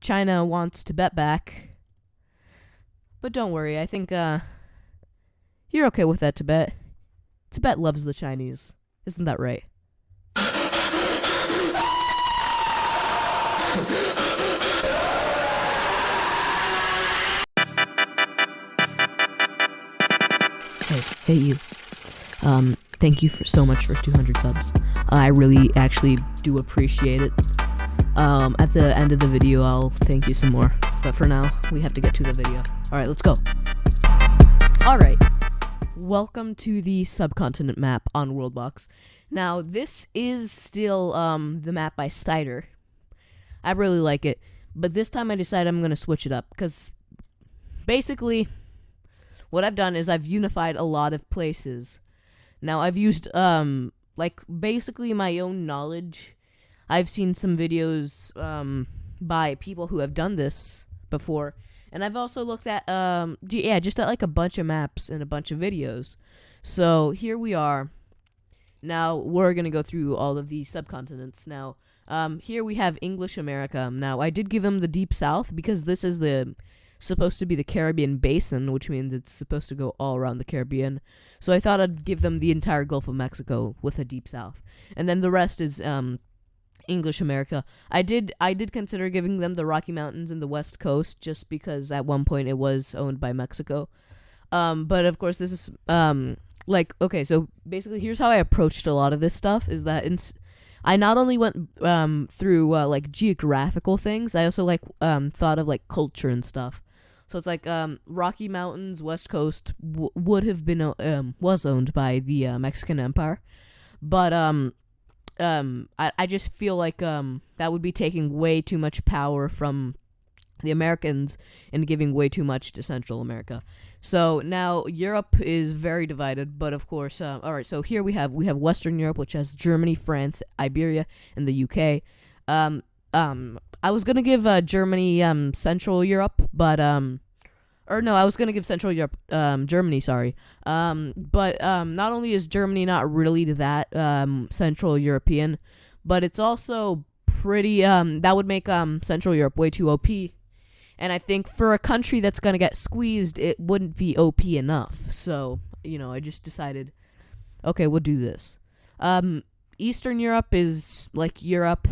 China wants Tibet back. But don't worry, I think you're okay with that, Tibet. Tibet loves the Chinese. Isn't that right? Hey you. Thank you so much for 200 subs. I really actually do appreciate it. At the end of the video, I'll thank you some more. But for now, we have to get to the video. Alright, let's go. Alright. Welcome to the subcontinent map on WorldBox. Now, this is still, the map by Steiner. I really like it. But this time I decided I'm gonna switch it up. Because, basically, what I've done is I've unified a lot of places. Now, I've used, basically my own knowledge. I've seen some videos, by people who have done this before. And I've also looked at, just at, like, a bunch of maps and a bunch of videos. So, here we are. Now, we're gonna go through all of these subcontinents. Now, here we have English America. Now, I did give them the Deep South because this is supposed to be the Caribbean Basin, which means it's supposed to go all around the Caribbean. So I thought I'd give them the entire Gulf of Mexico with a Deep South. And then the rest is English America. I did consider giving them the Rocky Mountains and the West Coast just because at one point it was owned by Mexico. But of course this is okay, so basically here's how I approached a lot of this stuff is that I not only went through geographical things, I also thought of culture and stuff. So it's Rocky Mountains, West Coast would have been was owned by the Mexican Empire, but I just feel like that would be taking way too much power from the Americans and giving way too much to Central America. So now Europe is very divided, but of course, all right. So here we have Western Europe, which has Germany, France, Iberia, and the UK. I was gonna give Germany Central Europe, but I was gonna give Central Europe Germany. Sorry, but not only is Germany not really that Central European, but it's also pretty that would make Central Europe way too OP. And I think for a country that's going to get squeezed, it wouldn't be OP enough. So, I just decided, okay, we'll do this. Eastern Europe is like Europe.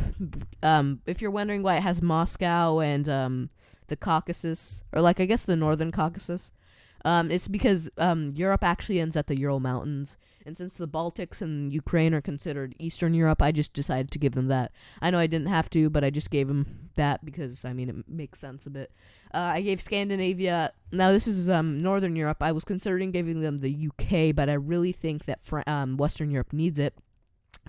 If you're wondering why it has Moscow and the Caucasus, or I guess the Northern Caucasus, it's because Europe actually ends at the Ural Mountains. And since the Baltics and Ukraine are considered Eastern Europe, I just decided to give them that. I know I didn't have to, but I just gave them that because, it makes sense a bit. I gave Scandinavia. Now, this is Northern Europe. I was considering giving them the UK, but I really think that Western Europe needs it.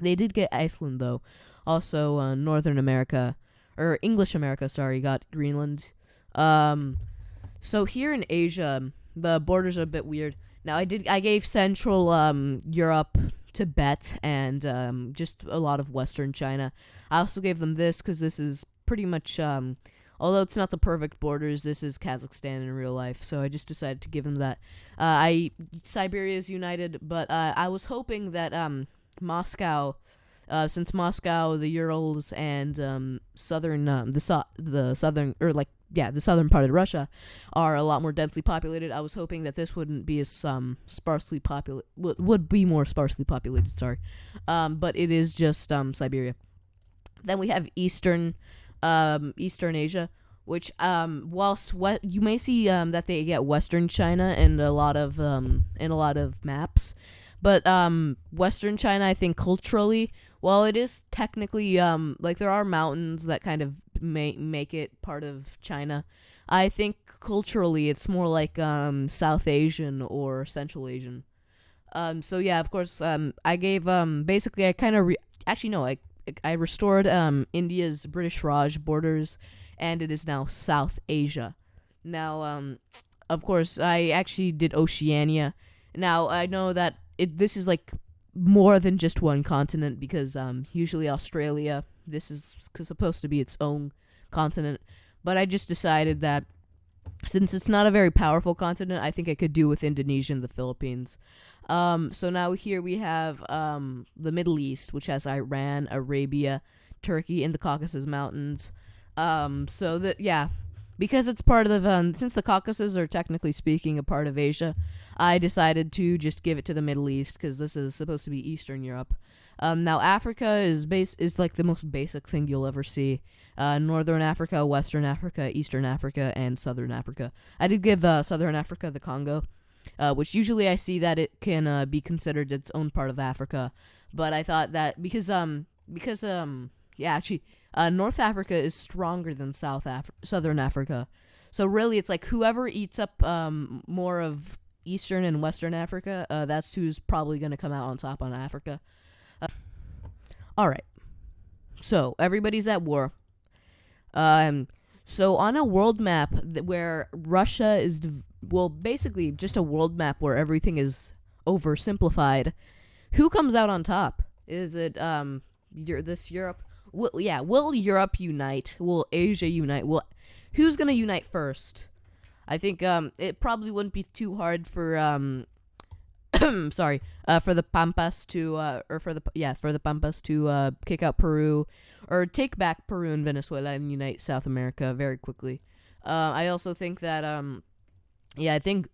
They did get Iceland, though. Also, Northern America, or English America, sorry, got Greenland. So here in Asia, the borders are a bit weird. Now, I gave Central Europe, Tibet, and just a lot of Western China. I also gave them this because this is pretty much, although it's not the perfect borders, this is Kazakhstan in real life, so I just decided to give them that. Siberia is united, but I was hoping that Moscow, since Moscow, the Urals, and the southern part of Russia are a lot more densely populated. I was hoping that this wouldn't be as sparsely populated, would be more sparsely populated, sorry. But it is just Siberia. Then we have Eastern Asia, which whilst you may see that they get Western China in a lot of maps, but Western China, I think culturally, while it is technically there are mountains that kind of make it part of China, I think culturally it's more like South Asian or Central Asian. So yeah, of course, I gave basically I kind of I restored India's British Raj borders, and it is now South Asia. Now, of course, I actually did Oceania. Now I know that this is more than just one continent because usually Australia, this is supposed to be its own continent, but I just decided that since it's not a very powerful continent, I think I could do with Indonesia and the Philippines. So now here we have the Middle East, which has Iran, Arabia, Turkey, and the Caucasus Mountains. So that yeah, because it's part of since the Caucasus are technically speaking a part of Asia, I decided to just give it to the Middle East because this is supposed to be Eastern Europe. Now Africa is like the most basic thing you'll ever see. Northern Africa, Western Africa, Eastern Africa, and Southern Africa. I did give Southern Africa the Congo, which usually I see that it can be considered its own part of Africa, but I thought that because yeah, actually, North Africa is stronger than Southern Africa, so really it's like whoever eats up more of Eastern and Western Africa, that's who's probably gonna come out on top on Africa. All right, so everybody's at war. So on a world map where Russia is, basically just a world map where everything is oversimplified, who comes out on top? Is it, this Europe? Will Europe unite? Will Asia unite? Who's gonna unite first? I think, it probably wouldn't be too hard for, for the Pampas to kick out Peru, or take back Peru and Venezuela and unite South America very quickly. I also think that, I think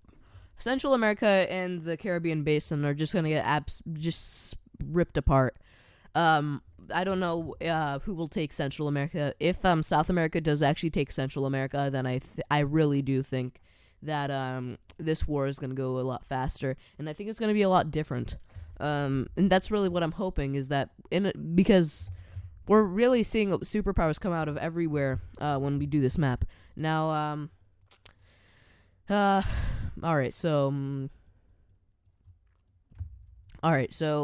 Central America and the Caribbean Basin are just gonna get just ripped apart. I don't know who will take Central America. If South America does actually take Central America, then I really do think that this war is going to go a lot faster, and I think it's going to be a lot different. And that's really what I'm hoping, is that because we're really seeing superpowers come out of everywhere when we do this map. Now, alright, so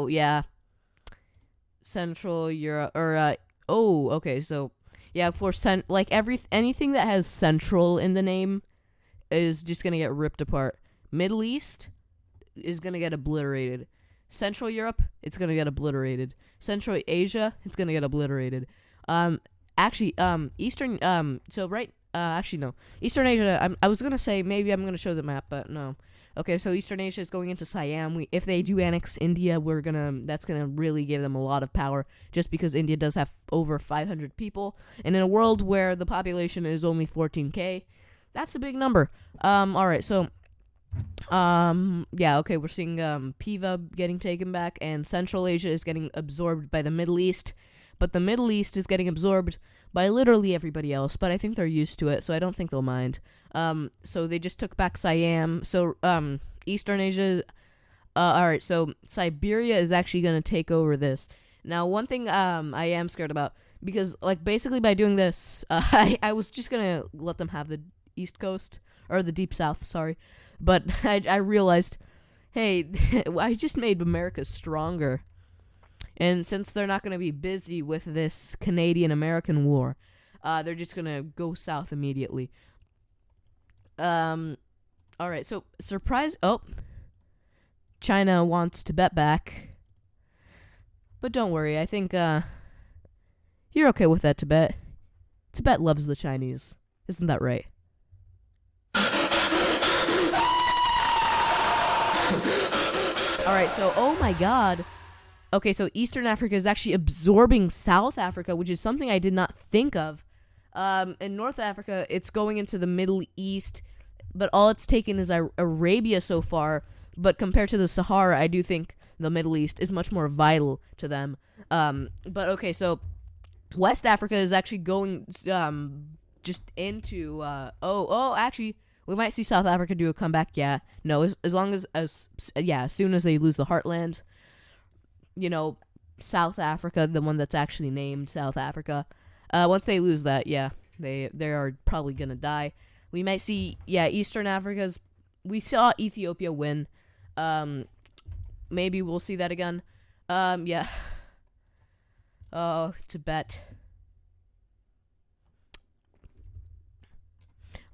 yeah, Central Europe, or okay, so yeah, for anything that has central in the name is just gonna get ripped apart. Middle East is gonna get obliterated. Central Europe, it's gonna get obliterated. Central Asia, it's gonna get obliterated. Eastern, actually no, Eastern Asia. I was gonna say maybe I'm gonna show the map, but no. Okay, so Eastern Asia is going into Siam. If they do annex India, that's gonna really give them a lot of power, just because India does have over 500 people, and in a world where the population is only 14K, that's a big number. Alright, so, yeah, okay, we're seeing, Piva getting taken back, and Central Asia is getting absorbed by the Middle East, but the Middle East is getting absorbed by literally everybody else, but I think they're used to it, so I don't think they'll mind. So they just took back Siam. So, Eastern Asia, alright, so Siberia is actually gonna take over this. Now, one thing, I am scared about, because, like, basically by doing this, I was just gonna let them have the East Coast, or the Deep South, sorry, but I realized, hey, I just made America stronger, and since they're not gonna be busy with this Canadian-American war, they're just gonna go south immediately. Alright, so, China wants Tibet back, but don't worry, I think, you're okay with that, Tibet. Tibet loves the Chinese, isn't that right? Alright, so, oh my god. Okay, so Eastern Africa is actually absorbing South Africa, which is something I did not think of. In North Africa, it's going into the Middle East, but all it's taken is Arabia so far, but compared to the Sahara, I do think the Middle East is much more vital to them. But okay, so West Africa is actually going, just into, actually, we might see South Africa do a comeback, yeah. No, as soon as they lose the Heartland, South Africa, the one that's actually named South Africa, once they lose that, yeah, they are probably gonna die. We might see, Eastern Africa's, we saw Ethiopia win, maybe we'll see that again, yeah. Oh, Tibet.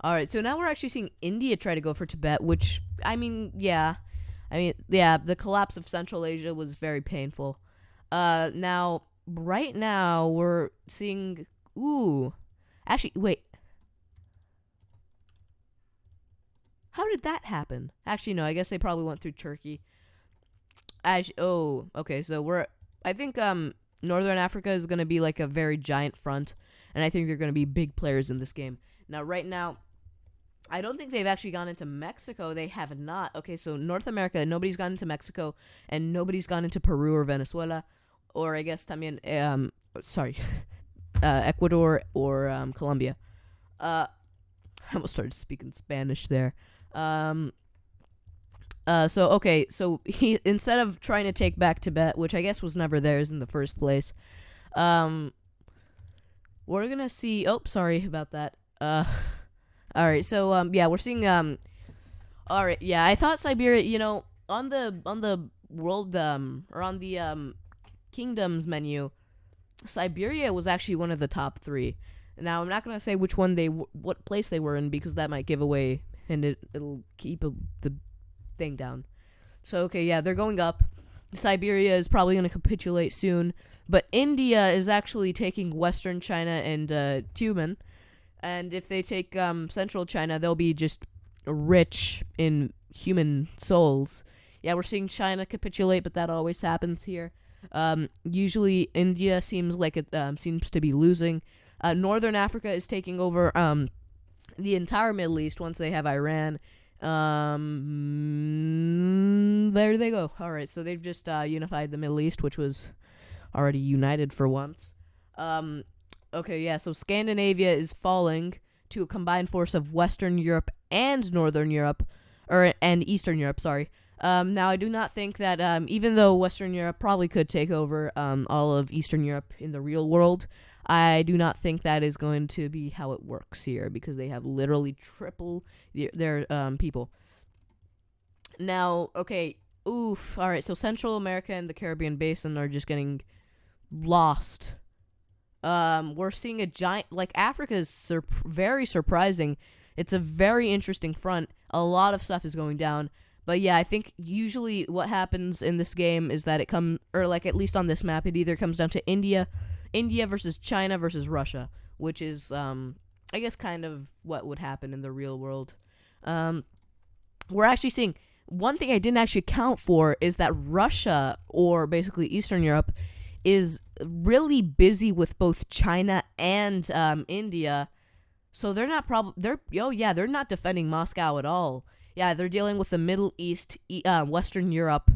Alright, so now we're actually seeing India try to go for Tibet, which, the collapse of Central Asia was very painful. Now, right now, we're seeing, actually, wait. How did that happen? Actually, no, I guess they probably went through Turkey. Okay, so I think, Northern Africa is gonna be like a very giant front, and I think they're going to be big players in this game. Now, right now, I don't think they've actually gone into Mexico. They have not. Okay, so North America, nobody's gone into Mexico, and nobody's gone into Peru or Venezuela, or I guess también, Ecuador or Colombia. I almost started speaking Spanish there. So he, instead of trying to take back Tibet, which I guess was never theirs in the first place, we're gonna see. Oh, sorry about that. All right. So yeah, we're seeing. All right. Yeah, I thought Siberia. On the world or on the kingdoms menu, Siberia was actually one of the top 3. Now, I'm not gonna say which one what place they were in, because that might give away, and it'll keep the thing down. So okay, yeah, they're going up. Siberia is probably gonna capitulate soon, but India is actually taking Western China and Tumen, and if they take Central China, they'll be just rich in human souls. Yeah, we're seeing China capitulate, but that always happens here. Usually India seems like it seems to be losing. Northern Africa is taking over the entire Middle East once they have Iran. There they go. All right, so they've just unified the Middle East, which was already united for once. Okay, yeah, so Scandinavia is falling to a combined force of Western Europe and Northern Europe, and Eastern Europe, sorry. Now, I do not think that, even though Western Europe probably could take over all of Eastern Europe in the real world, I do not think that is going to be how it works here, because they have literally triple their people. Now, okay, alright, so Central America and the Caribbean Basin are just getting lost. We're seeing a giant, like, Africa is very surprising. It's a very interesting front. A lot of stuff is going down. But yeah, I think usually what happens in this game is that at least on this map, it either comes down to India versus China versus Russia, which is, I guess, kind of what would happen in the real world. We're actually seeing, one thing I didn't actually account for is that Russia, or basically Eastern Europe, is really busy with both China and India, so they're not they're not defending Moscow at all. Yeah, they're dealing with the Middle East, Western Europe,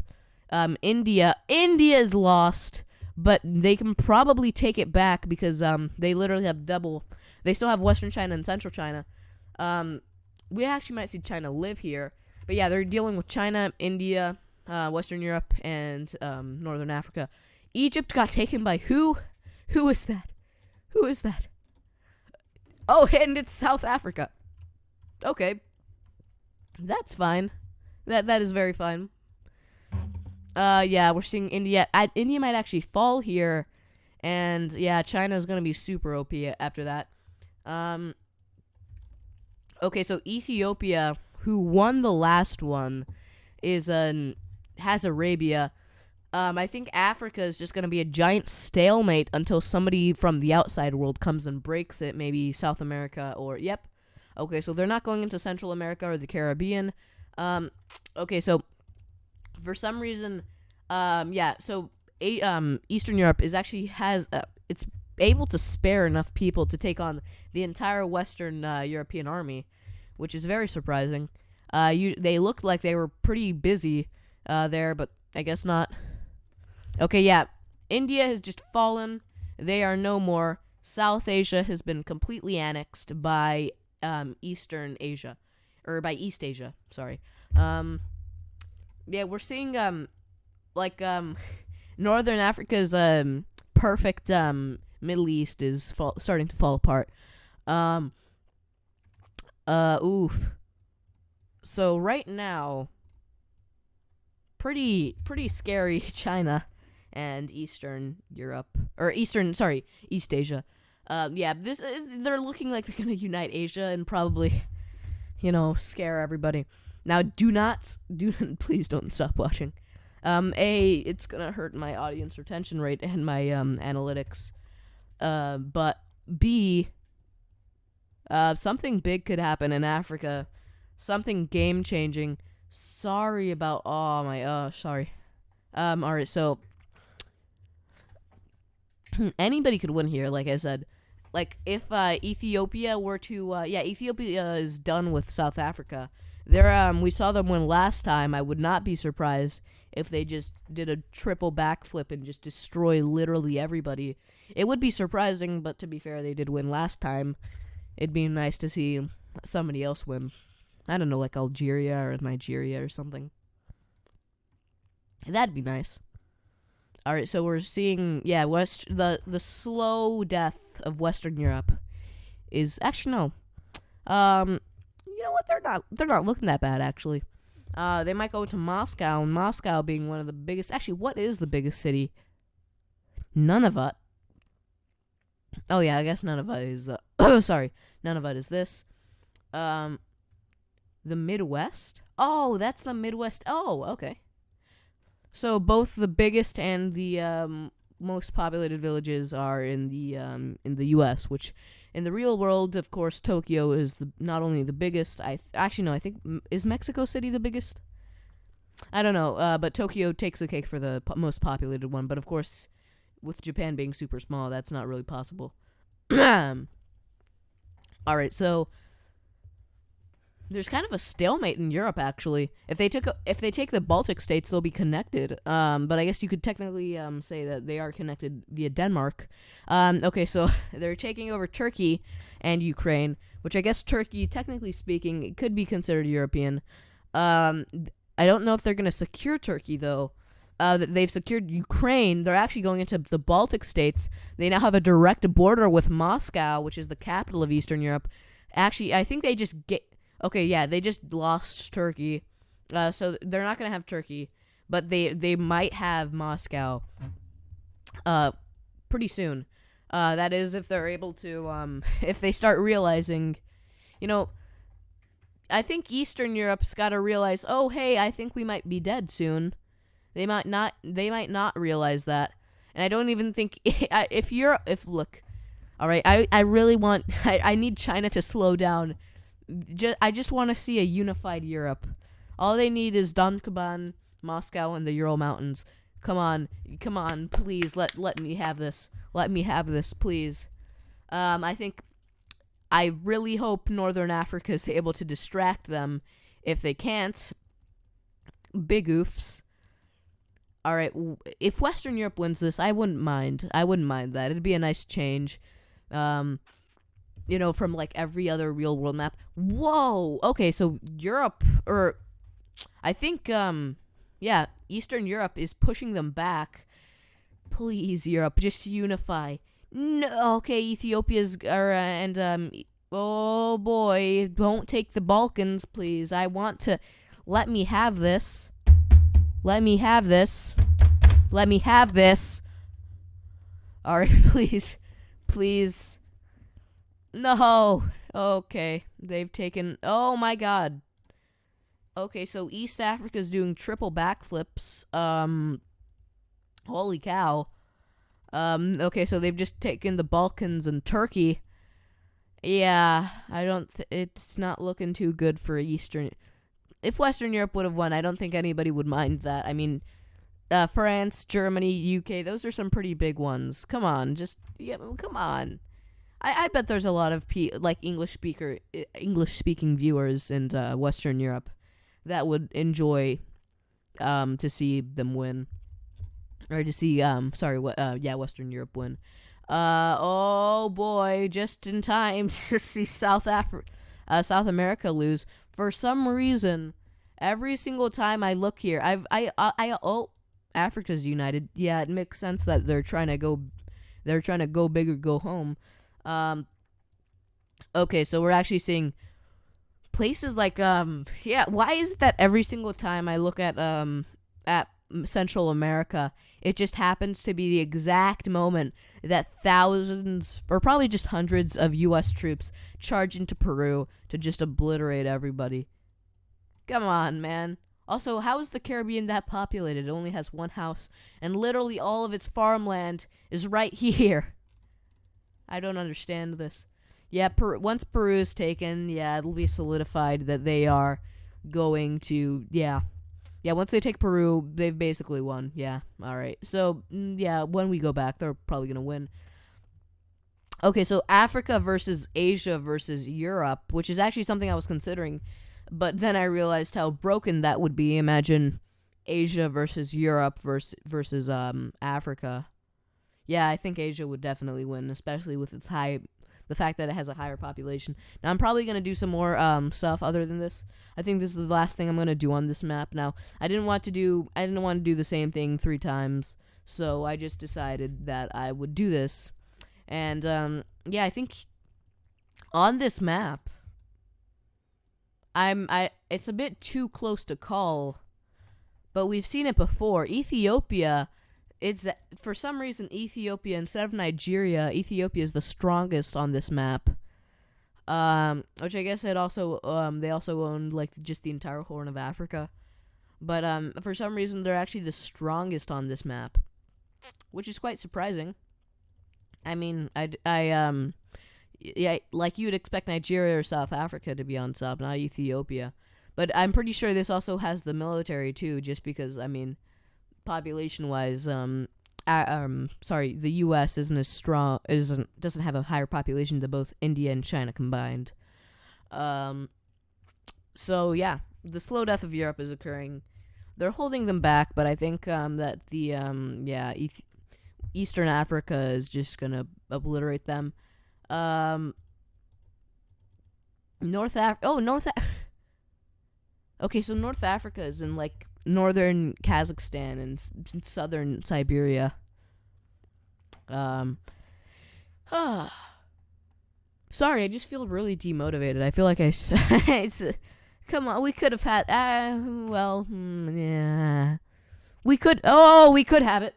India. India is lost, but they can probably take it back because they literally have double. They still have Western China and Central China. We actually might see China live here, but yeah, they're dealing with China, India, Western Europe, and Northern Africa. Egypt got taken by who? Who is that? Who is that? Oh, and it's South Africa. Okay. That's fine. That is very fine. Yeah, we're seeing India. India might actually fall here, and yeah, China is gonna be super OP after that. Okay, so Ethiopia, who won the last one, has Arabia. I think Africa is just gonna be a giant stalemate until somebody from the outside world comes and breaks it. Maybe South America or yep. Okay, so they're not going into Central America or the Caribbean. Okay, so for some reason, Eastern Europe it's able to spare enough people to take on the entire Western European army, which is very surprising. They looked like they were pretty busy there, but I guess not. Okay, yeah, India has just fallen. They are no more. South Asia has been completely annexed by Eastern Asia, or by East Asia, sorry. Yeah, we're seeing, Northern Africa's, perfect, Middle East is starting to fall apart. So right now, pretty scary China and Eastern Europe, or East Asia. They're looking like they're gonna unite Asia and probably, scare everybody. Now, please don't stop watching. It's gonna hurt my audience retention rate and my analytics. But B, something big could happen in Africa, something game changing. Sorry. All right, so anybody could win here, like I said. like if Ethiopia were to Ethiopia is done with South Africa. We saw them win last time. I would not be surprised if they just did a triple backflip and just destroy literally everybody. It would be surprising, but to be fair, they did win last time. It'd be nice to see somebody else win. I don't know, like Algeria or Nigeria or something. That'd be nice. All right, so we're seeing the slow death of Western Europe is actually no. You know what? They're not looking that bad actually. They might go to Moscow, and Moscow being one of the biggest. Actually, what is the biggest city? Nunavut. Oh yeah, I guess Nunavut is. Sorry, Nunavut is this. The Midwest. Oh, that's the Midwest. Oh, okay. So both the biggest and the most populated villages are in the U.S., which in the real world, of course, Tokyo is not only the biggest. I think is Mexico City the biggest? I don't know, but Tokyo takes the cake for the most populated one. But of course, with Japan being super small, that's not really possible. All right, so there's kind of a stalemate in Europe, actually. If they take the Baltic states, they'll be connected. But I guess you could technically say that they are connected via Denmark. Okay, so they're taking over Turkey and Ukraine, which I guess Turkey, technically speaking, it could be considered European. I don't know if they're going to secure Turkey, though. They've secured Ukraine. They're actually going into the Baltic states. They now have a direct border with Moscow, which is the capital of Eastern Europe. Actually, I think they just they just lost Turkey. So they're not going to have Turkey, but they might have Moscow pretty soon. That is, if they're able to, if they start realizing, I think Eastern Europe's got to realize, oh, hey, I think we might be dead soon. They might not realize that. And I don't even think, look, all right, I really want, I need China to slow down. I just want to see a unified Europe. All they need is Donkoban, Moscow, and the Ural Mountains. Come on, please, let me have this. Let me have this, please. I really hope Northern Africa is able to distract them. If they can't, big oofs. All right, if Western Europe wins this, I wouldn't mind. I wouldn't mind that. It'd be a nice change. From like every other real world map. Whoa! Okay, so Europe, or I think, Eastern Europe is pushing them back. Please, Europe, just unify. No, okay, Ethiopia's, oh boy, don't take the Balkans, please. I want to, let me have this. Let me have this. Let me have this. Alright, please. No. Okay, they've taken, oh my god. Okay, so East Africa's doing triple backflips. Holy cow. Okay, so they've just taken the Balkans and Turkey. Yeah, it's not looking too good for Eastern. If Western Europe would have won, I don't think anybody would mind that. I mean, France, Germany, UK, those are some pretty big ones. Come on, come on. I bet there's a lot of English-speaking viewers in Western Europe that would enjoy to see them win. Or to see, Western Europe win. Oh boy, just in time to see South America lose. For some reason, every single time I look here, Africa's united. Yeah, it makes sense that they're trying to go big or go home. Okay, so we're actually seeing places like, why is it that every single time I look at Central America, it just happens to be the exact moment that thousands, or probably just hundreds of U.S. troops charge into Peru to just obliterate everybody? Come on, man. Also, how is the Caribbean that populated? It only has one house, and literally all of its farmland is right here. I don't understand this. Yeah, once Peru is taken, it'll be solidified that they are going to, once they take Peru, they've basically won. Yeah, alright. So, when we go back, they're probably going to win. Okay, so Africa versus Asia versus Europe, which is actually something I was considering, but then I realized how broken that would be. Imagine Asia versus Europe versus Africa. Yeah, I think Asia would definitely win, especially with the fact that it has a higher population. Now, I'm probably going to do some more stuff other than this. I think this is the last thing I'm going to do on this map. Now, I didn't want to do the same thing 3 times, so I just decided that I would do this. And yeah, I think on this map it's a bit too close to call, but we've seen it before. Ethiopia, for some reason Ethiopia instead of Nigeria, Ethiopia is the strongest on this map. Which I guess they also owned like just the entire Horn of Africa. But for some reason they're actually the strongest on this map, which is quite surprising. I mean, yeah, like you would expect Nigeria or South Africa to be on top, not Ethiopia. But I'm pretty sure this also has the military too, just because, I mean, population-wise, the U.S. isn't as strong, doesn't have a higher population than both India and China combined. So yeah, the slow death of Europe is occurring. They're holding them back, but I think that the Eastern Africa is just gonna obliterate them. Okay, so North Africa is in like northern Kazakhstan and southern Siberia. Sorry, I just feel really demotivated. I feel like come on, we could have had, yeah. We could have it.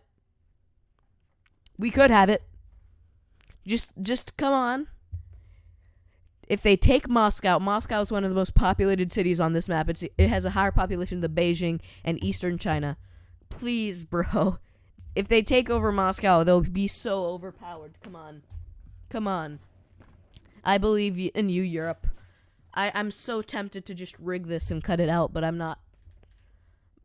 We could have it. Just come on. If they take Moscow is one of the most populated cities on this map. It has a higher population than Beijing and Eastern China. Please, bro. If they take over Moscow, they'll be so overpowered. Come on. I believe in you, Europe. I'm so tempted to just rig this and cut it out, but I'm not.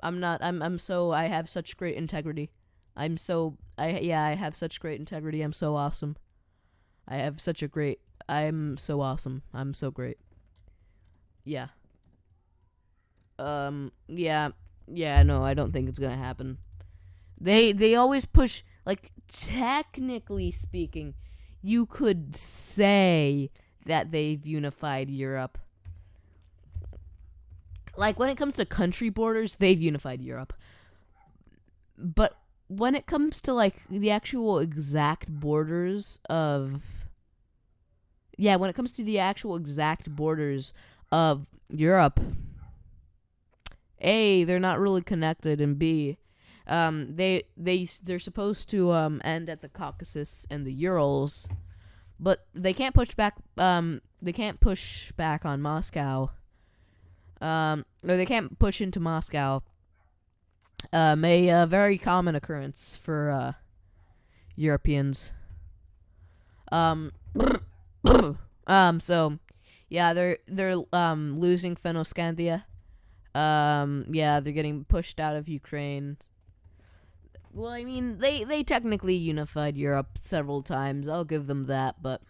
I have such great integrity. I have such great integrity. I'm so awesome. I'm so awesome. I'm so great. Yeah. No, I don't think it's gonna happen. They always push, like, technically speaking, you could say that they've unified Europe. Like, when it comes to country borders, they've unified Europe. But when it comes to, like, the actual exact borders of... Yeah, when it comes to the actual exact borders of Europe, A, they're not really connected, and B, they're supposed to end at the Caucasus and the Urals, but they can't push back. They can't push back on Moscow. Or they can't push into Moscow. A very common occurrence for Europeans. So yeah, they're losing Fennoscandia. Yeah, they're getting pushed out of Ukraine. Well, I mean, they technically unified Europe several times. I'll give them that, but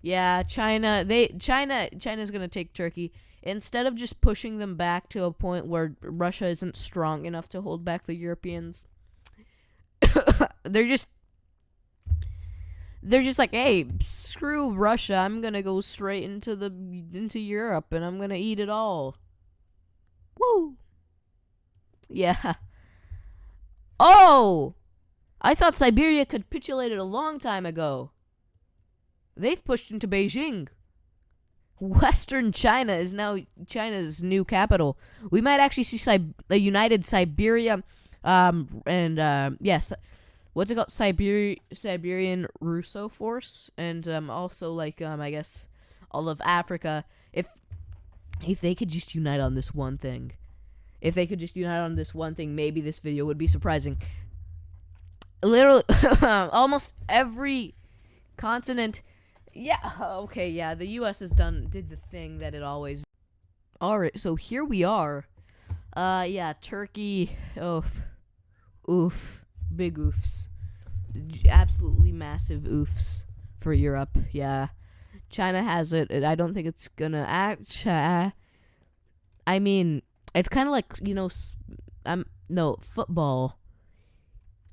yeah, China's gonna take Turkey. Instead of just pushing them back to a point where Russia isn't strong enough to hold back the Europeans, they're just like, hey, screw Russia. I'm gonna go straight into Europe and I'm gonna eat it all. Woo! Yeah. Oh! I thought Siberia capitulated a long time ago. They've pushed into Beijing. Western China is now China's new capital. We might actually see a united Siberia, yes, what's it called? Siberian Russo Force, and also like I guess all of Africa. If they could just unite on this one thing, maybe this video would be surprising. Literally, almost every continent. Yeah, okay, yeah, the U.S. did the thing that it always... Alright, so here we are. Yeah, Turkey, oof, big oofs. absolutely massive oofs for Europe. Yeah, China has it. I don't think it's gonna act. I mean, it's kind of like, no, football.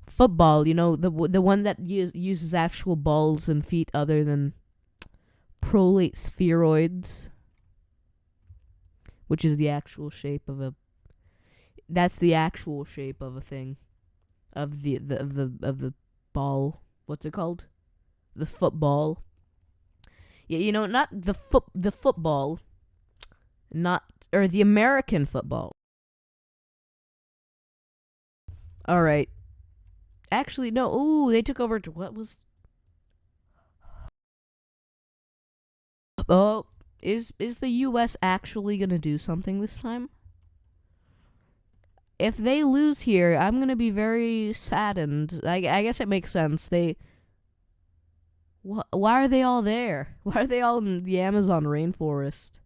Football, the one that uses actual balls and feet other than prolate spheroids, which is the actual shape of a. That's the actual shape of a thing, of the ball. What's it called? The football. Yeah, not the football, not, or the American football. All right. Actually, no. Ooh, they took over to what was. Oh, is the U.S. actually gonna do something this time? If they lose here, I'm gonna be very saddened. I guess it makes sense. Why are they all there? Why are they all in the Amazon rainforest?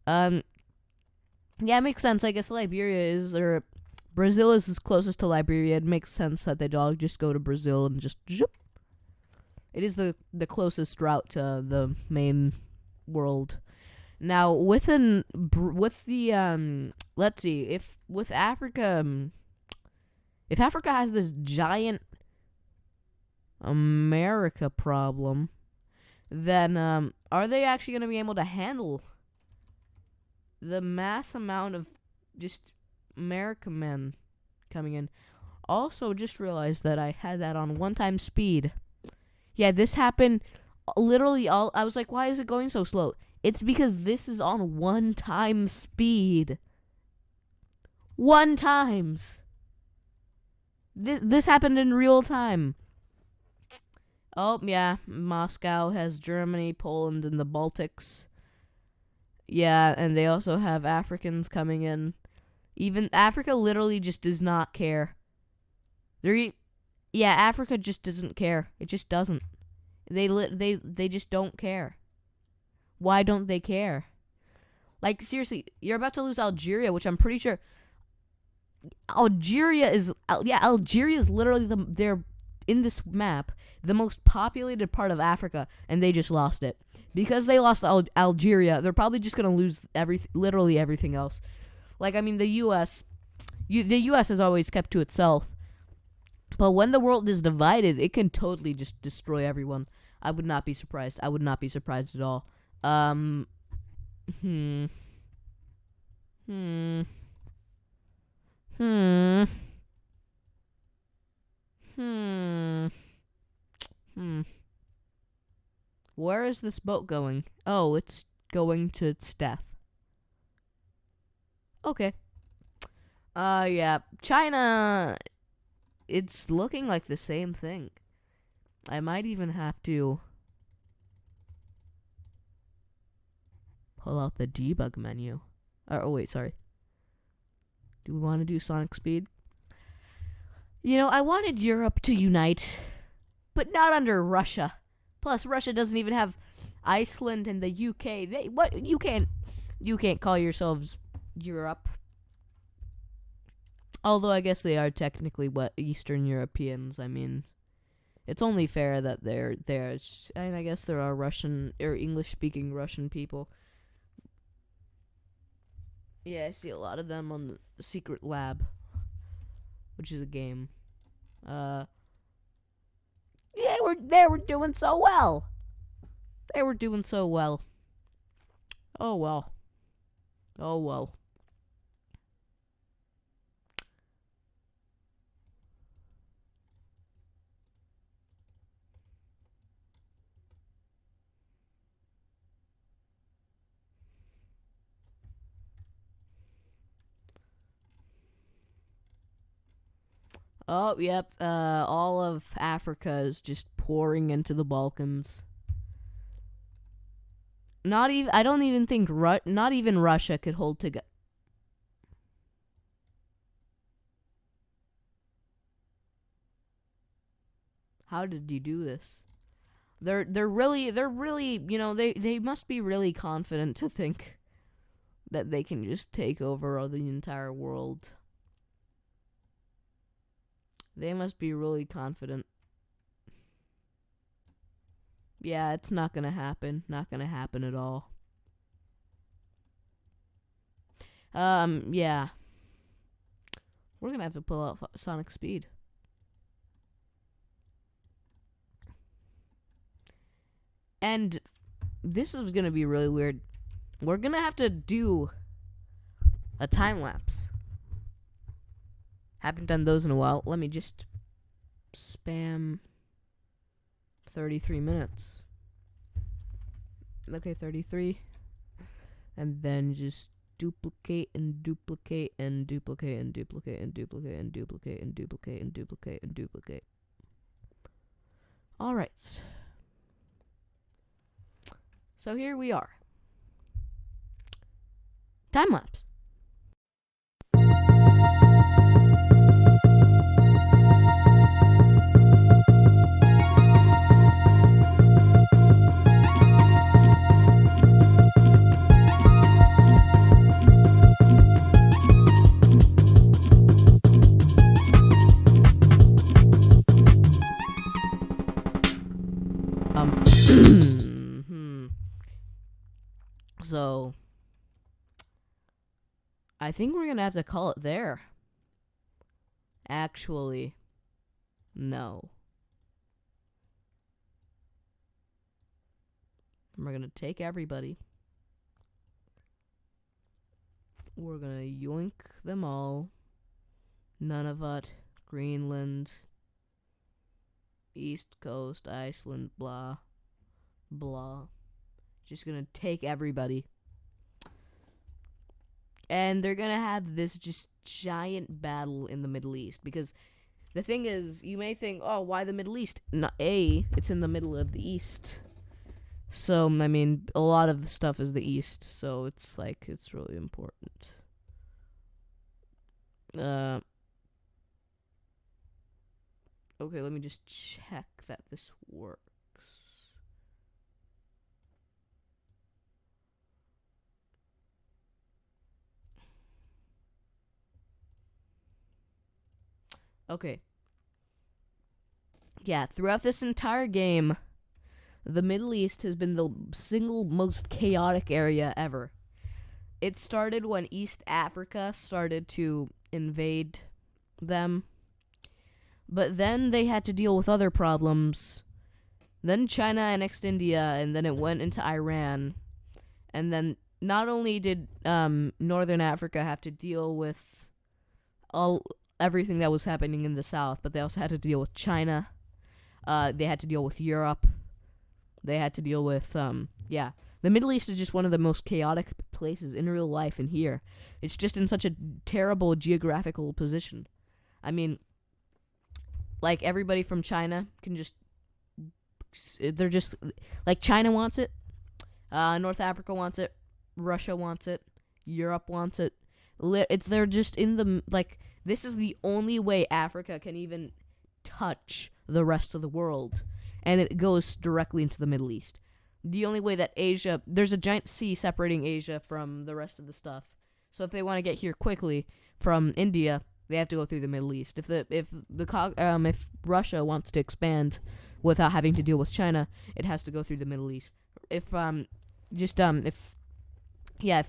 Yeah, it makes sense. I guess Liberia is, or Brazil is closest to Liberia. It makes sense that they all just go to Brazil and just zhoop. It is the closest route to the main world. Now, let's see, if Africa has this giant America problem, then are they actually going to be able to handle the mass amount of just American men coming in? Also, just realized that I had that on 1 time speed. Yeah, this happened literally I was like, why is it going so slow? It's because this is on 1 time speed. 1 times. This happened in real time. Oh, yeah. Moscow has Germany, Poland, and the Baltics. Yeah, and they also have Africans coming in. Even Africa literally just does not care. Africa just doesn't care. It just doesn't. They just don't care. Why don't they care? Like, seriously, you're about to lose Algeria, which I'm pretty sure Algeria is literally they're in this map the most populated part of Africa, and they just lost it. Because they lost Algeria, they're probably just gonna lose literally everything else. Like, I mean, the U.S. has always kept to itself, but when the world is divided, it can totally just destroy everyone. I would not be surprised. I would not be surprised at all. Where is this boat going? Oh, it's going to its death. Okay. Yeah. China, it's looking like the same thing. I might even have to pull out the debug menu. Oh, wait, sorry. Do we want to do Sonic Speed? I wanted Europe to unite, but not under Russia. Plus, Russia doesn't even have Iceland and the UK. You can't call yourselves Europe. Although I guess they are technically Eastern Europeans. I mean, it's only fair that they're there. And I guess there are Russian or English-speaking Russian people. Yeah, I see a lot of them on the Secret Lab, which is a game. They were doing so well. They were doing so well. Oh well. Oh well. Oh, yep. All of Africa is just pouring into the Balkans. I don't even think not even Russia could hold together. How did you do this? They're really, they must be really confident to think that they can just take over the entire world. They must be really confident. Yeah, it's not gonna happen. Not gonna happen at all. Yeah. We're gonna have to pull out sonic speed. And this is gonna be really weird. We're gonna have to do a time lapse. Haven't done those in a while. Let me just spam 33 minutes. Okay, 33. And then just duplicate and duplicate and duplicate and duplicate and duplicate and duplicate and duplicate and duplicate and duplicate. All right. So here we are. Time lapse. So I think we're gonna have to call it there. Actually, no. We're gonna take everybody. We're gonna yoink them all. Nunavut, Greenland, East Coast, Iceland, blah, blah. Just gonna take everybody. And they're gonna have this just giant battle in the Middle East. Because the thing is, you may think, oh, why the Middle East? It's in the middle of the East. So, I mean, a lot of the stuff is the East. So, it's like, it's really important. Okay, let me just check that this works. Okay. Yeah, throughout this entire game, the Middle East has been the single most chaotic area ever. It started when East Africa started to invade them. But then they had to deal with other problems. Then China annexed India, and then it went into Iran. And then not only did Northern Africa have to deal with everything that was happening in the south, but they also had to deal with China. They had to deal with Europe. They had to deal with, the Middle East is just one of the most chaotic places in real life and here. It's just in such a terrible geographical position. I mean, like, everybody from China can just, they're just, like, China wants it, North Africa wants it, Russia wants it, Europe wants it. They're just in the, like, this is the only way Africa can even touch the rest of the world, and it goes directly into the Middle East. The only way that Asia, there's a giant sea separating Asia from the rest of the stuff. So if they want to get here quickly from India, they have to go through the Middle East. If Russia wants to expand without having to deal with China, it has to go through the Middle East. If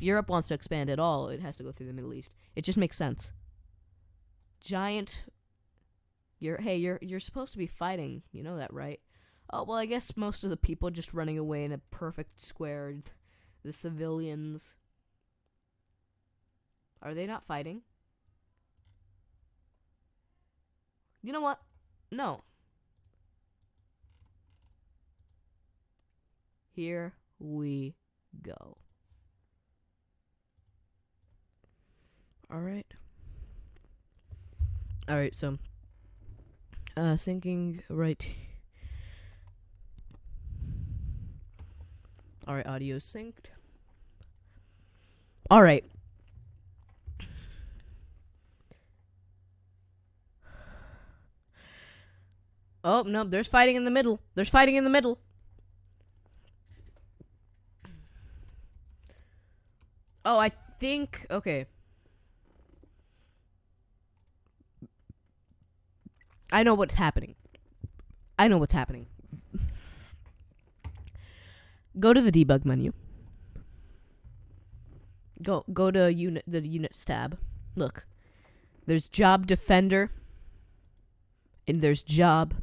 Europe wants to expand at all, it has to go through the Middle East. It just makes sense. Giant. You're supposed to be fighting. You know that, right? Oh, well, I guess most of the people just running away in a perfect square. The civilians. Are they not fighting? You know what? No. Here we go. Alright, so syncing right. Alright, audio synced. Alright. Oh, no, there's fighting in the middle. Oh, I think, okay. I know what's happening. Go to the debug menu. Go to the units tab. Look. There's job defender. And there's job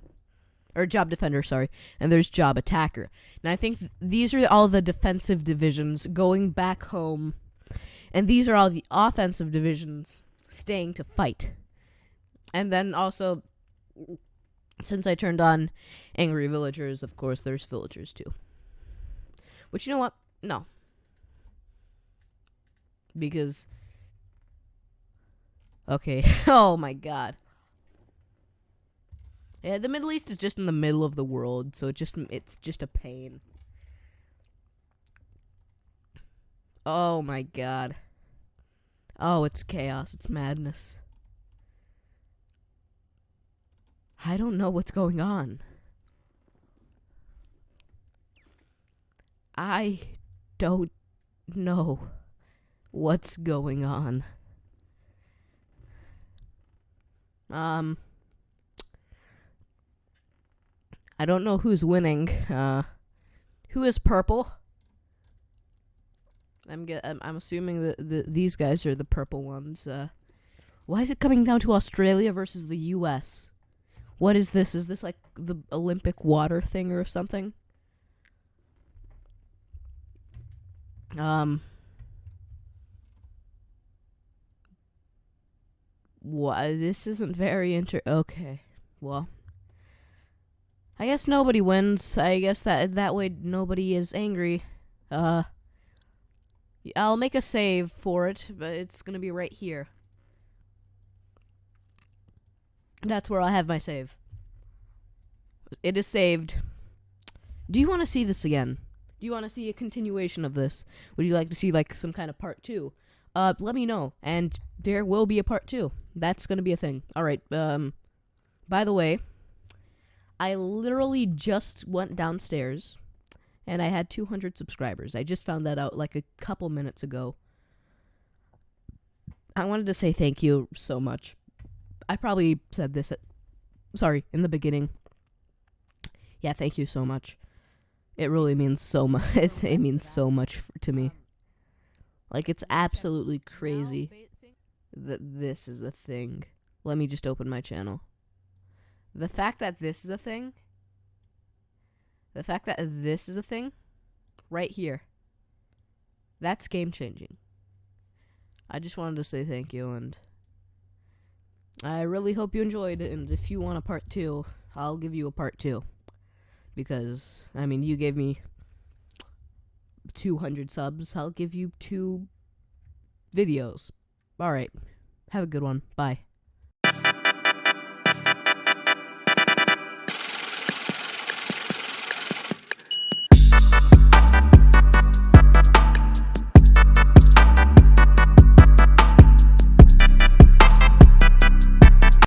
defender, sorry. And there's job attacker. And I think these are all the defensive divisions going back home. And these are all the offensive divisions staying to fight. And then also, since I turned on angry villagers, of course, there's villagers too. But you know what? No. Because... Okay. Oh my god. Yeah, the Middle East is just in the middle of the world, so it's just a pain. Oh my god. Oh, it's chaos. It's madness. I don't know what's going on. I don't know what's going on. I don't know who's winning. Who is purple? I'm assuming that these guys are the purple ones. Why is it coming down to Australia versus the U.S.? What is this? Is this like the Olympic water thing or something? This isn't very okay. Well, I guess nobody wins. I guess that way nobody is angry. I'll make a save for it, but it's gonna be right here. That's where I'll have my save. It is saved. Do you want to see this again? Do you want to see a continuation of this? Would you like to see like some kind of part 2? Let me know, and there will be a part 2. That's gonna be a thing. Alright, by the way, I literally just went downstairs, and I had 200 subscribers. I just found that out like a couple minutes ago. I wanted to say thank you so much. I probably said this in the beginning. Yeah, thank you so much. It really means so much. It means so much to me. Like, it's absolutely crazy that this is a thing. Let me just open my channel. The fact that this is a thing, right here, that's game-changing. I just wanted to say thank you, and I really hope you enjoyed it, and if you want a part 2, I'll give you a part 2. Because, I mean, you gave me 200 subs, I'll give you 2 videos. Alright, have a good one. Bye.